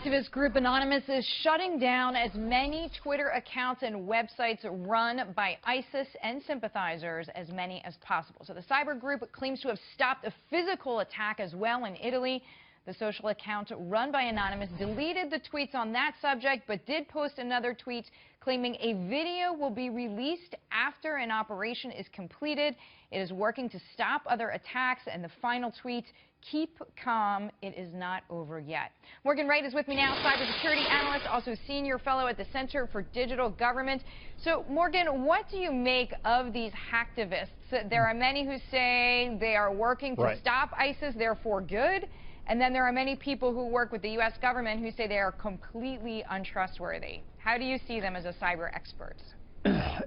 Activist group Anonymous is shutting down as many Twitter accounts and websites run by ISIS and sympathizers, as many as possible. So the cyber group claims to have stopped a physical attack as well in Italy. The social account run by Anonymous deleted the tweets on that subject, but did post another tweet claiming a video will be released after an operation is completed. It is working to stop other attacks, and the final tweet, "Keep calm, it is not over yet." Morgan Wright is with me now, cybersecurity analyst, also senior fellow at the Center for Digital Government. So, Morgan, what do you make of these hacktivists? There are many who say they are working to stop ISIS, therefore good. And then there are many people who work with the U.S. government who say they are completely untrustworthy. How do you see them as a cyber expert?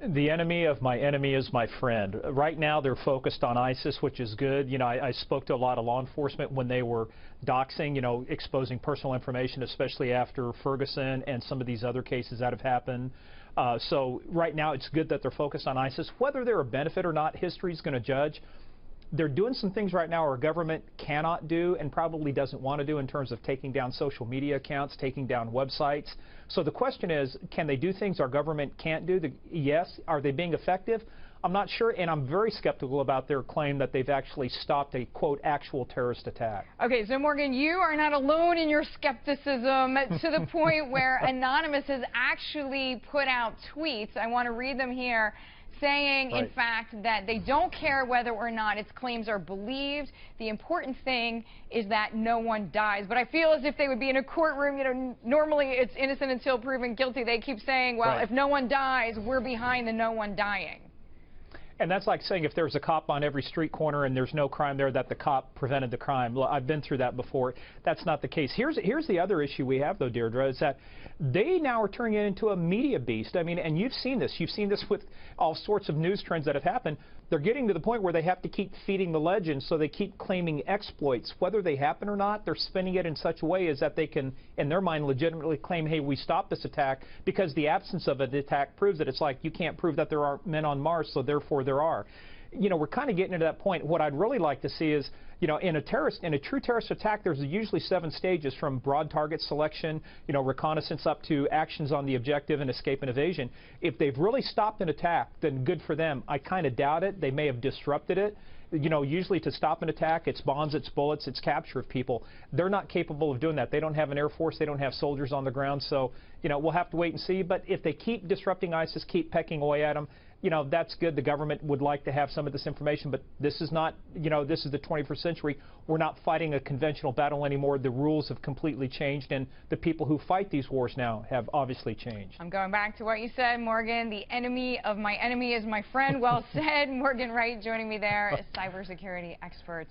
The enemy of my enemy is my friend. Right now they're focused on ISIS, which is good. You know, I spoke to a lot of law enforcement when they were doxing, you know, exposing personal information, especially after Ferguson and some of these other cases that have happened. So right now it's good that they're focused on ISIS. Whether they're a benefit or not, history is going to judge. They're doing some things right now our government cannot do and probably doesn't want to do in terms of taking down social media accounts, taking down websites. So the question is, can they do things our government can't do? Yes. Are they being effective? I'm not sure, and I'm very skeptical about their claim that they've actually stopped a, quote, actual terrorist attack. Okay, so Morgan, you are not alone in your skepticism to the point where Anonymous has actually put out tweets. I want to read them here, saying, in fact, that they don't care whether or not its claims are believed. The important thing is that no one dies. But I feel as if they would be in a courtroom. You know, normally it's innocent until proven guilty. They keep saying, well, if no one dies, we're behind the no one dying. And that's like saying if there's a cop on every street corner and there's no crime there, that the cop prevented the crime. Well, I've been through that before. That's not the case. Here's the other issue we have, though, Deirdre, is that they now are turning it into a media beast. I mean, and you've seen this. You've seen this with all sorts of news trends that have happened. They're getting to the point where they have to keep feeding the legend, so they keep claiming exploits. Whether they happen or not, they're spinning it in such a way as that they can, in their mind, legitimately claim, hey, we stopped this attack, because the absence of an attack proves it. It's like you can't prove that there are men on Mars, so therefore there are. You know, we're kind of getting to that point. What I'd really like to see is, you know, in a true terrorist attack, there's usually 7 stages, from broad target selection, you know, reconnaissance, up to actions on the objective and escape and evasion. If they've really stopped an attack, then good for them. I kind of doubt it. They may have disrupted it. You know, usually to stop an attack, it's bombs, it's bullets, it's capture of people. They're not capable of doing that. They don't have an air force. They don't have soldiers on the ground. So, you know, we'll have to wait and see. But if they keep disrupting ISIS, keep pecking away at them, you know, that's good. The government would like to have some of this information, but this is not, you know, this is the 21st century. We're not fighting a conventional battle anymore. The rules have completely changed, and the people who fight these wars now have obviously changed. I'm going back to what you said, Morgan. The enemy of my enemy is my friend. Well said. Morgan Wright joining me there as cybersecurity experts.